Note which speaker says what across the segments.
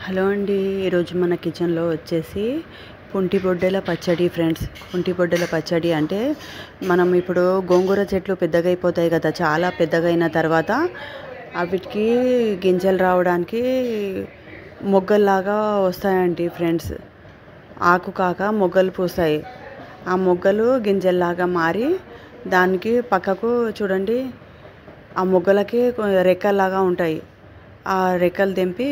Speaker 1: Hello అండి. ఈరోజు మన కిచెన్లో వచ్చేసి పుంటి బొడ్డెల పచ్చడి ఫ్రెండ్స్. పుంటి బొడ్డెల పచ్చడి అంటే మనం ఇప్పుడు గోంగూర చెట్లు పెద్దగా అయిపోతాయి కదా, చాలా పెద్దగా అయిన తర్వాత వీటికి గింజలు రావడానికి మొగ్గల్లాగా వస్తాయండి ఫ్రెండ్స్. ఆకు కాక మొగ్గలు పూస్తాయి. ఆ మొగ్గలు గింజల్లాగా మారి దానికి పక్కకు చూడండి, ఆ మొగ్గలకి రెక్కల్లాగా ఉంటాయి. ఆ రెక్కలు తెంపి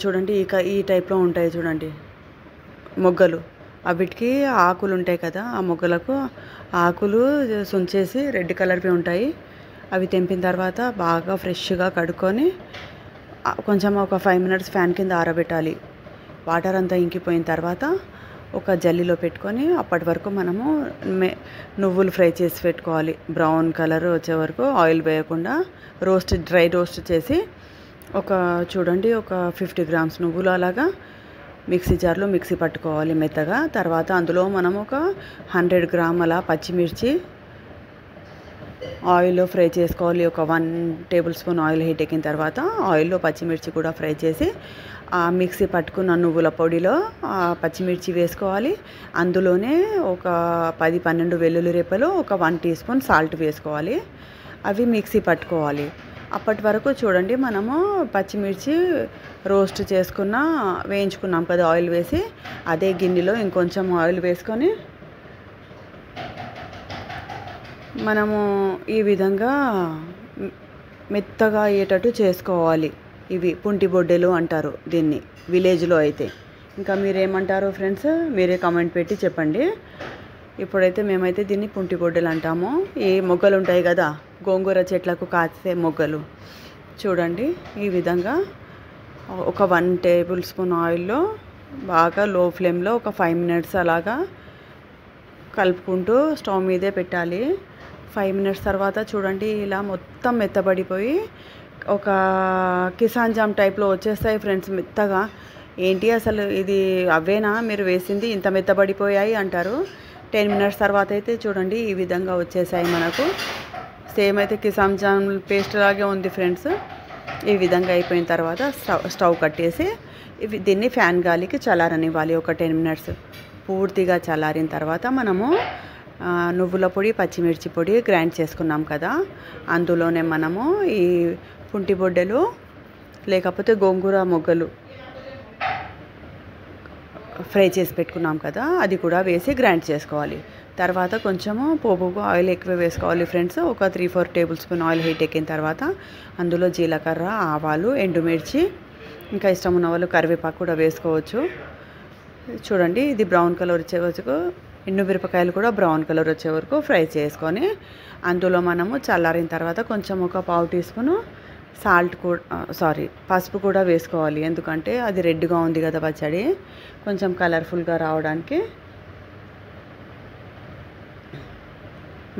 Speaker 1: చూడండి, ఈ టైప్లో ఉంటాయి చూడండి మొగ్గలు. వీటికి ఆకులు ఉంటాయి కదా, ఆ మొగ్గలకు ఆకులు సుంచేసి రెడ్ కలర్వి ఉంటాయి. అవి తెంపిన తర్వాత బాగా ఫ్రెష్గా కడుక్కొని కొంచెం ఒక 5 మినిట్స్ ఫ్యాన్ కింద ఆరబెట్టాలి. వాటర్ అంతా ఇంకిపోయిన తర్వాత ఒక జల్లీలో పెట్టుకొని అప్పటి వరకు మనము నువ్వులు ఫ్రై చేసి పెట్టుకోవాలి. బ్రౌన్ కలర్ వచ్చే వరకు ఆయిల్ వేయకుండా డ్రై రోస్ట్ చేసి చూడండి ఒక 50 గ్రామ్స్ నువ్వులు అలాగా మిక్సీ జార్లో మిక్సీ పట్టుకోవాలి మెత్తగా. తర్వాత అందులో మనం ఒక 100 గ్రాముల పచ్చిమిర్చి ఆయిల్లో ఫ్రై చేసుకోవాలి. ఒక 1 టేబుల్ స్పూన్ ఆయిల్ హీట్ ఎక్కిన తర్వాత ఆయిల్లో పచ్చిమిర్చి కూడా ఫ్రై చేసి ఆ మిక్సీ పట్టుకున్న నువ్వుల పొడిలో పచ్చిమిర్చి వేసుకోవాలి. అందులోనే ఒక 10-12 వెల్లుల్లి రెప్పలు, ఒక 1 టీ స్పూన్ సాల్ట్ వేసుకోవాలి. అవి మిక్సీ పట్టుకోవాలి. అప్పటి వరకు చూడండి, మనము పచ్చిమిర్చి రోస్ట్ వేయించుకున్నాం కదా ఆయిల్ వేసి, అదే గిన్నెలో ఇంకొంచెం ఆయిల్ వేసుకొని మనము ఈ విధంగా మెత్తగా అయ్యేటట్టు చేసుకోవాలి. ఇవి పుంటి బొడ్డెలు అంటారు దీన్ని విలేజ్లో అయితే. ఇంకా మీరేమంటారో ఫ్రెండ్స్, మీరే కామెంట్ పెట్టి చెప్పండి. ఇప్పుడైతే మేమైతే దీన్ని పుంటి బొడ్డెలు అంటాము. ఈ మొగ్గలు ఉంటాయి కదా, గోంగూర చెట్లకు కాసే మొగ్గలు. చూడండి, ఈ విధంగా ఒక 1 టేబుల్ స్పూన్ ఆయిల్లో బాగా లో ఫ్లేమ్లో ఒక 5 మినిట్స్ అలాగా కలుపుకుంటూ స్టవ్ మీదే పెట్టాలి. 5 మినిట్స్ తర్వాత చూడండి, ఇలా మొత్తం మెత్తబడిపోయి ఒక కిసాన్ జామ్ టైప్లో వచ్చేస్తాయి ఫ్రెండ్స్ మెత్తగా. ఏంటి అసలు ఇది అవేనా మీరు వేసింది, ఇంత మెత్తబడిపోయాయి అంటారు. 10 మినిట్స్ తర్వాత అయితే చూడండి, ఈ విధంగా వచ్చేసాయి మనకు. సేమ్ అయితే కిసాన్ జామ్ పేస్ట్ లాగే ఉంది ఫ్రెండ్స్. ఈ విధంగా అయిపోయిన తర్వాత స్టవ్ కట్టేసి దీన్ని ఫ్యాన్ గాలికి చల్లారనివ్వాలి ఒక 10 మినిట్స్. పూర్తిగా చల్లారిన తర్వాత మనము నువ్వుల పొడి, పచ్చిమిర్చి పొడి గ్రైండ్ చేసుకున్నాం కదా, అందులోనే మనము ఈ పుంటి బొడ్డెలు లేకపోతే గోంగూర మొగ్గలు ఫ్రై చేసి పెట్టుకున్నాం కదా, అది కూడా వేసి గ్రైండ్ చేసుకోవాలి. తర్వాత కొంచెము పోపుకు ఆయిల్ ఎక్కువ వేసుకోవాలి ఫ్రెండ్స్. ఒక 3-4 టేబుల్ స్పూన్ ఆయిల్ హీట్ ఎక్కిన తర్వాత అందులో జీలకర్ర, ఆవాలు, ఎండుమిర్చి, ఇంకా ఇష్టం ఉన్న వాళ్ళు కరివేపాకు కూడా వేసుకోవచ్చు. చూడండి, ఇది బ్రౌన్ కలర్ వచ్చే వరకు, ఎండుమిరపకాయలు కూడా బ్రౌన్ కలర్ వచ్చే వరకు ఫ్రై చేసుకొని అందులో మనము చల్లారిన తర్వాత కొంచెం ఒక 1/2 టీ స్పూను పసుపు కూడా వేసుకోవాలి. ఎందుకంటే అది రెడ్గా ఉంది కదా పచ్చడి, కొంచెం కలర్ఫుల్గా రావడానికి.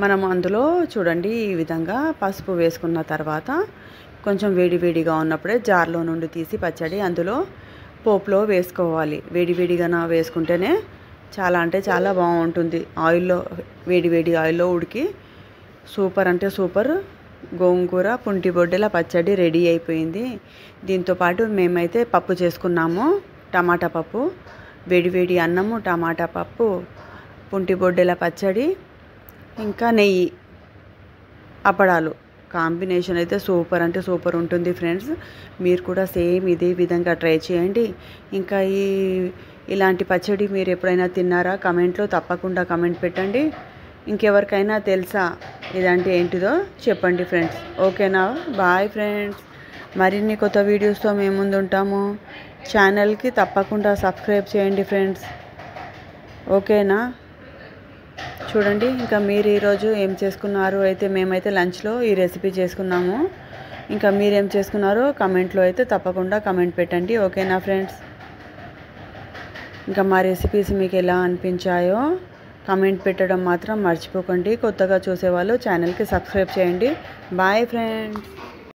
Speaker 1: మనము అందులో చూడండి, ఈ విధంగా పసుపు వేసుకున్న తర్వాత కొంచెం వేడిగా ఉన్నప్పుడే జార్లో నుండి తీసి పచ్చడి అందులో పోపులో వేసుకోవాలి. వేడిగా వేసుకుంటేనే చాలా అంటే చాలా బాగుంటుంది. ఆయిల్లో వేడి ఆయిల్లో ఉడికి సూపర్ అంటే సూపర్ గోంగూర పుంటి బొడ్డెల పచ్చడి రెడీ అయిపోయింది. దీంతోపాటు మేమైతే పప్పు చేసుకున్నాము, టమాటా పప్పు. వేడి అన్నము, టమాటా పప్పు, పుంటి బొడ్డెల పచ్చడి, ఇంకా నెయ్యి, అప్పడాలు. కాంబినేషన్ అయితే సూపర్ అంటే సూపర్ ఉంటుంది ఫ్రెండ్స్. మీరు కూడా సేమ్ ఇదే విధంగా ట్రై చేయండి. ఇంకా ఇలాంటి పచ్చడి మీరు ఎప్పుడైనా తిన్నారా? కమెంట్లో తప్పకుండా కమెంట్ పెట్టండి. ఇంకెవరికైనా తెలుసా ఇలాంటి ఏంటిదో చెప్పండి ఫ్రెండ్స్. ఓకేనా? Bye friends. మరిన్ని కొత్త వీడియోస్తో మేము ముందు ఉంటాము. ఛానల్కి తప్పకుండా సబ్స్క్రైబ్ చేయండి ఫ్రెండ్స్. ఓకేనా? చూడండి, ఇంకా మీరు ఈరోజు ఏం చేసుకున్నారు? అయితే మేమైతే లంచ్లో ఈ రెసిపీ చేసుకున్నాము. ఇంకా మీరేం చేసుకున్నారో కమెంట్లో అయితే తప్పకుండా కమెంట్ పెట్టండి. ఓకేనా ఫ్రెండ్స్? ఇంకా మా రెసిపీస్ మీకు ఎలా అనిపించాయో కమెంట్ పెట్టడం మాత్రం మర్చిపోకండి. కొత్తగా చూసేవాళ్ళు ఛానల్కి సబ్స్క్రైబ్ చేయండి. Bye friends.